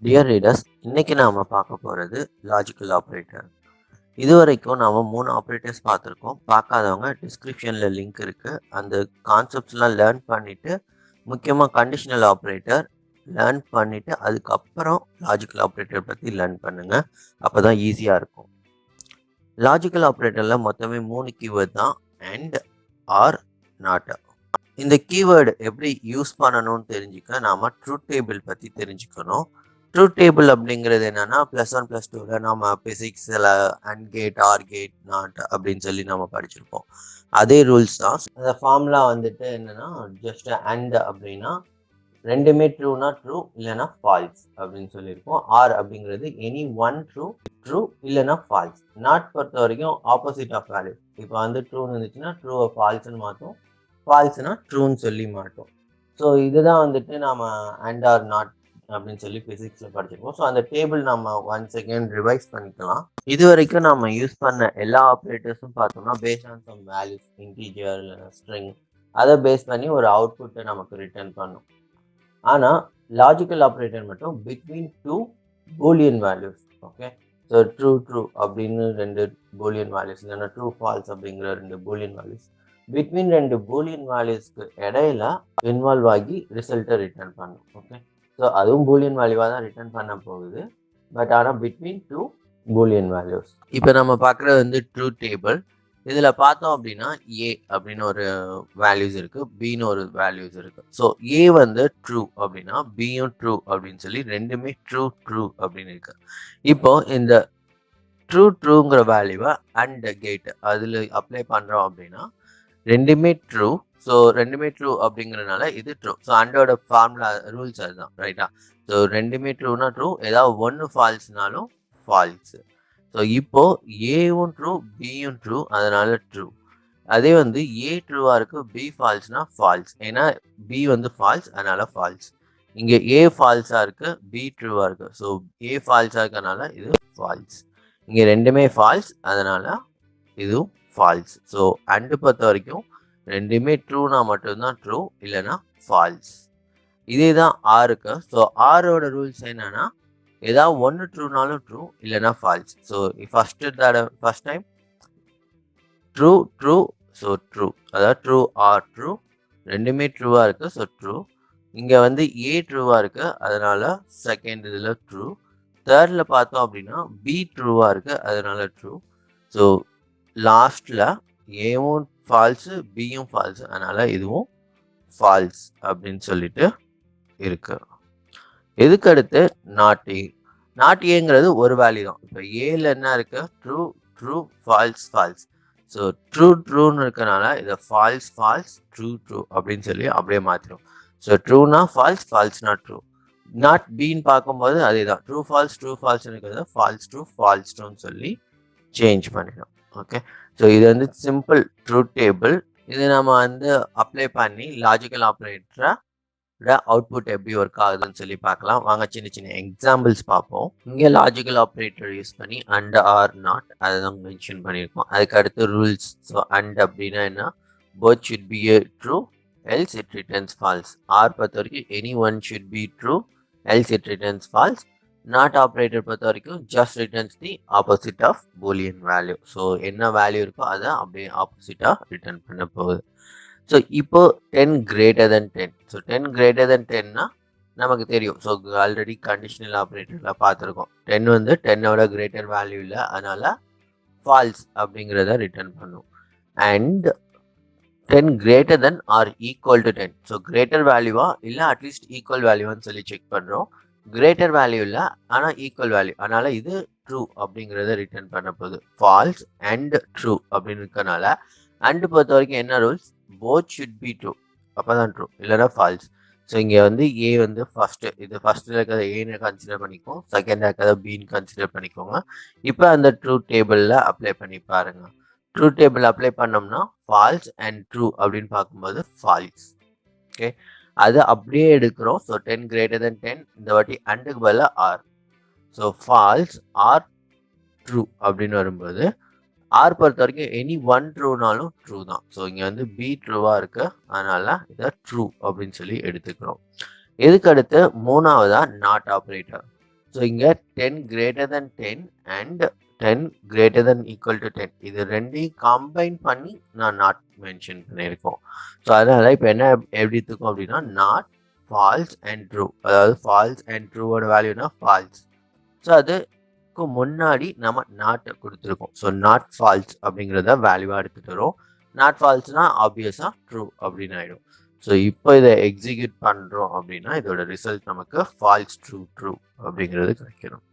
Dear readers, இன்னைக்கு நாம பார்க்க போகிறது லாஜிக்கல் ஆப்ரேட்டர். இதுவரைக்கும் நாம 3 ஆப்ரேட்டர்ஸ் பார்த்துருக்கோம். பார்க்காதவங்க டிஸ்கிரிப்ஷனில் லிங்க் இருக்குது. அந்த கான்செப்ட்ஸ்லாம் லேர்ன் பண்ணிவிட்டு, முக்கியமாக கண்டிஷனல் ஆப்ரேட்டர் லேர்ன் பண்ணிவிட்டு அதுக்கப்புறம் லாஜிக்கல் ஆப்ரேட்டர் பற்றி லேர்ன் பண்ணுங்கள். அப்போ தான் ஈஸியாக இருக்கும். லாஜிக்கல் ஆப்ரேட்டரில் மொத்தமே 3 கீவேர்ட் தான். And, or, not. இந்த கீவேர்டு எப்படி யூஸ் பண்ணணும்னு தெரிஞ்சுக்க நாம ட்ரூத் டேபிள் பற்றி தெரிஞ்சுக்கணும். ட்ரூத் டேபிள் அப்படிங்கிறது என்னன்னா +1 +2ல நம்ம பிசிக்ஸில் and gate, or gate, not அப்படின்னு சொல்லி நம்ம படிச்சிருப்போம். அதே ரூல்ஸ் தான். அந்த ஃபார்முலா வந்துட்டு என்னன்னா ஜஸ்ட் அண்ட் அப்படின்னா ரெண்டுமே ட்ரூனா ட்ரூ இல்லைன்னா ஃபால்ஸ் அப்படின்னு சொல்லியிருக்கோம். ஆர் அப்படிங்கிறது எனி ஒன் ட்ரூ இல்லைன்னா ஃபால்ஸ். நாட் பொறுத்த வரைக்கும் ஆப்போசிட் ஆஃப் வேல்யூ. இப்போ வந்து ட்ரூன்னு இருந்துச்சுன்னா ட்ரூவை ஃபால்ஸ்ன்னு மாற்றும், ஃபால்ஸ்னா ட்ரூன்னு சொல்லி மாட்டோம். ஸோ இதுதான் வந்துட்டு நம்ம அண்ட் ஆர் நாட் அப்படின்னு சொல்லி ஃபிசிக்ஸில் படிச்சிருக்கோம். ஸோ அந்த டேபிள் நம்ம ஒன்ஸ் அகேன் ரிவைஸ் பண்ணிக்கலாம். இது வரைக்கும் நம்ம யூஸ் பண்ண எல்லா ஆப்ரேட்டர்ஸும் பார்த்தோம்னா based on some values, integer இல்லைன்னா ஸ்ட்ரிங், அதை பேஸ் பண்ணி ஒரு அவுட்புட்டை நமக்கு ரிட்டர்ன் பண்ணும். ஆனால் லாஜிக்கல் ஆப்ரேட்டர் மட்டும் between 2 Boolean values. Okay, so true அப்படின்னு 2 பூலியன் வேல்யூஸ் இல்லைன்னா ட்ரூ ஃபால்ஸ் அப்படிங்கிற 2 பூலியன் வேல்யூஸ் பிட்வீன் 2 பூலியன் வேல்யூஸ்க்கு இடையில இன்வால்வ் ஆகி ரிசல்ட்டை ரிட்டர்ன் பண்ணும். ஓகே, ஸோ அதுவும் பூலியன் வேல்யூவாக தான் ரிட்டர்ன் பண்ண போகுது. பட் ஆனால் பிட்வீன் 2 பூலியன் வேல்யூஸ். இப்போ நம்ம பார்க்குறது வந்து ட்ரூத் டேபிள். இதில் பார்த்தோம் அப்படின்னா ஏ அப்படின்னு ஒரு வேல்யூஸ் இருக்குது, பின்னு ஒரு வேல்யூஸ் இருக்குது. ஸோ ஏ வந்து ட்ரூ அப்படின்னா பியும் ட்ரூ அப்படின்னு சொல்லி ரெண்டுமே ட்ரூ அப்படின்னு இருக்கு. இப்போ இந்த ட்ரூங்கிற வேல்யூவை அண்ட் கேட் அதில் அப்ளை பண்ணுறோம் அப்படின்னா ரெண்டுமே ட்ரூ. ஸோ ரெண்டுமே ட்ரூ அப்படிங்கிறதுனால இது ட்ரூ. ஸோ அண்டோட ஃபார்முலா ரூல்ஸ் அதுதான், ரைட்டா? ஸோ ரெண்டுமே ட்ரூனா ட்ரூ, ஏதாவது ஒன்று ஃபால்ஸ்னாலும் ஃபால்ஸு. ஸோ இப்போ ஏவும் ட்ரூ பியும் ட்ரூ, அதனால ட்ரூ. அதே வந்து ஏ ட்ரூவாக இருக்கு, பி ஃபால்ஸ்னா ஃபால்ஸ். ஏன்னா பி வந்து ஃபால்ஸ், அதனால ஃபால்ஸ். இங்கே ஏ ஃபால்ஸாக இருக்கு, பி ட்ரூவாக இருக்கு. ஸோ ஏ ஃபால்ஸாக இருக்கனால இது ஃபால்ஸ். இங்கே ரெண்டுமே ஃபால்ஸ், அதனால இதுவும் ஃபால்ஸ். ஸோ அண்டு பொறுத்த வரைக்கும் ரெண்டுமே ட்ரூனா மட்டும்தான் ட்ரூ, இல்லைன்னா ஃபால்ஸ். இதே தான் ஆருக்கு. ஸோ ஆரோட ரூல்ஸ் என்னன்னா ஏதாவது ஒன்று ட்ரூனாலும் ட்ரூ இல்லைன்னா false. So first time true, so true, அதாவது ட்ரூ ஆர் ட்ரூ, ரெண்டுமே ட்ரூவாக இருக்குது, ஸோ ட்ரூ. இங்கே வந்து ஏ ட்ரூவாக இருக்குது, அதனால செகண்ட் இதில் ட்ரூ. தேர்டில் பார்த்தோம் அப்படின்னா பி ட்ரூவாக இருக்குது, அதனால ட்ரூ. ஸோ லாஸ்ட்டில் ஏவும் ஃபால்ஸு பியும் ஃபால்ஸு, அதனால் இதுவும் ஃபால்ஸ் அப்படின்னு சொல்லிட்டு இருக்கு. இதுக்கு அடுத்து நாட் ஏங்கிறது ஒரு வேல்யூ தான். இப்போ ஏல என்ன இருக்கு? True falls. ஸோ ட்ரூன்னு இருக்கனால இதை ஃபால்ஸ் ட்ரூ அப்படின்னு சொல்லி அப்படியே மாற்றிடும். ஸோ ட்ரூனா ஃபால்ஸ்னா ட்ரூ. நாட் பின்னு பார்க்கும்போது அதே தான், ட்ரூ ஃபால்ஸ் இருக்கிறத ஃபால்ஸ் ட்ரூன்னு சொல்லி சேஞ்ச் பண்ணிடும். ஓகே, ஸோ இது வந்து சிம்பிள் ட்ரூத் டேபிள். இது நம்ம வந்து அப்ளை பண்ணி லாஜிக்கல் ஆப்ரேட்டரை அவுட்புட் எப்படி ஒர்க் ஆகுதுன்னு சொல்லி பார்க்கலாம். வாங்க சின்ன எக்ஸாம்பிள்ஸ் பார்ப்போம். இங்கே லாஜிக்கல் ஆப்ரேட்டர் யூஸ் பண்ணி அண்ட் ஆர் நாட் அதை தான் மென்ஷன் பண்ணியிருக்கோம். அதுக்கு அடுத்து ரூல்ஸ். ஸோ அண்ட் அப்படின்னா என்ன? both should be a true else it returns false. Or பொறுத்த வரைக்கும் any one should be true else it returns false. Not operator பொறுத்த வரைக்கும் just returns the opposite of Boolean value. So என்ன value இருக்கோ அதை அப்படியே ஆப்போசிட்டாக ரிட்டர்ன் பண்ண போகுது. ஸோ இப்போ 10 greater than 10. So 10 greater than 10னா நமக்கு தெரியும். ஸோ ஆல்ரெடி கண்டிஷனல் ஆப்ரேட்டரில் பார்த்துருக்கோம். 10 வந்து 10ஓட கிரேட்டர் வேல்யூ இல்லை, அதனால ஃபால்ஸ் அப்படிங்கிறத ரிட்டர்ன் பண்ணும். And 10 greater than or equal to 10. So greater வேல்யூவா இல்லை அட்லீஸ்ட் ஈக்குவல் வேல்யூவான்னு சொல்லி செக் பண்ணுறோம். கிரேட்டர் வேல்யூ இல்லை, ஆனால் ஈக்குவல் வேல்யூ, அதனால இது ட்ரூ அப்படிங்கிறத ரிட்டர்ன் பண்ண போகுது. ஃபால்ஸ் அண்ட் ட்ரூ அப்படின்னு இருக்கனால அண்ட் பொறுத்த வரைக்கும் என்ன rules? both should be true, அப்போ தான் ட்ரூ, இல்லைனா ஃபால்ஸ். ஸோ இங்கே வந்து ஏ வந்து ஃபஸ்ட்டு, இது ஃபஸ்ட்டில் இருக்கிறத ஏன்னு கன்சிடர் பண்ணிக்கோங்க, செகண்டாக இருக்கிறத பின்னு கன்சிடர் பண்ணிக்கோங்க. இப்போ அந்த ட்ரூத் டேபிளில் அப்ளை பண்ணி பாருங்கள். ட்ரூத் டேபிள் அப்ளை பண்ணோம்னா ஃபால்ஸ் அண்ட் ட்ரூ அப்படின்னு பார்க்கும்போது ஃபால்ஸ். ஓகே, அது அப்படியே எடுக்கிறோம். ஸோ 10 greater than 10, இந்த வாட்டி அண்டுக்கு பதிலாக or. So false or true அப்படின்னு வரும்போது ஆர் பொறுத்த வரைக்கும் எனி ஒன் ட்ரூனாலும் ட்ரூ தான். ஸோ இங்கே வந்து பி ட்ரூவாக இருக்கு, அதனால இதை ட்ரூ அப்படின்னு சொல்லி எடுத்துக்கிறோம். இதுக்கு அடுத்து மூணாவதா நாட் ஆப்ரேட்டர். ஸோ இங்கே 10 greater than 10 and 10 greater than equal to 10 இது ரெண்டையும் கம்பைன் பண்ணி நான் நாட் மென்ஷன் பண்ணியிருக்கோம். ஸோ அதனால் இப்போ என்ன எப்படி இருக்கும் அப்படின்னா நாட் ஃபால்ஸ் அண்ட் ட்ரூ, அதாவது ஃபால்ஸ் அண்ட் ட்ரூவோட வேல்யூனா ஃபால்ஸ். ஸோ அதுக்கு முன்னாடி நம்ம நாட்டை கொடுத்துருக்கோம். ஸோ நாட் ஃபால்ஸ் அப்படிங்கிறத வேல்யூவாக எடுத்துகிட்டு வரும். நாட் ஃபால்ஸ்னால் ஆப்வியஸாக ட்ரூ அப்படின்னு ஆகிடும். ஸோ இப்போ இதை எக்ஸிக்யூட் பண்ணுறோம் அப்படின்னா இதோட ரிசல்ட் நமக்கு ஃபால்ஸ் ட்ரூ ட்ரூ அப்படிங்கிறது கிடைக்கணும்.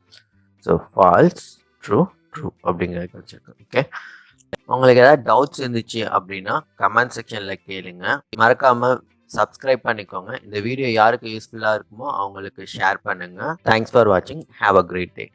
ஸோ ஃபால்ஸ் ட்ரூ ட்ரூ அப்படிங்கிறது கிடைச்சிருக்கு. ஓகே, உங்களுக்கு ஏதாவது டவுட்ஸ் இருந்துச்சு அப்படின்னா கமெண்ட் செக்ஷனில் கேளுங்க. மறக்காமல் சப்ஸ்கிரைப் பண்ணிக்கோங்க. இந்த வீடியோ யாருக்கு யூஸ்ஃபுல்லாக இருக்குமோ அவங்களுக்கு ஷேர் பண்ணுங்கள். தேங்க்ஸ் ஃபார் வாட்சிங். Have a great day.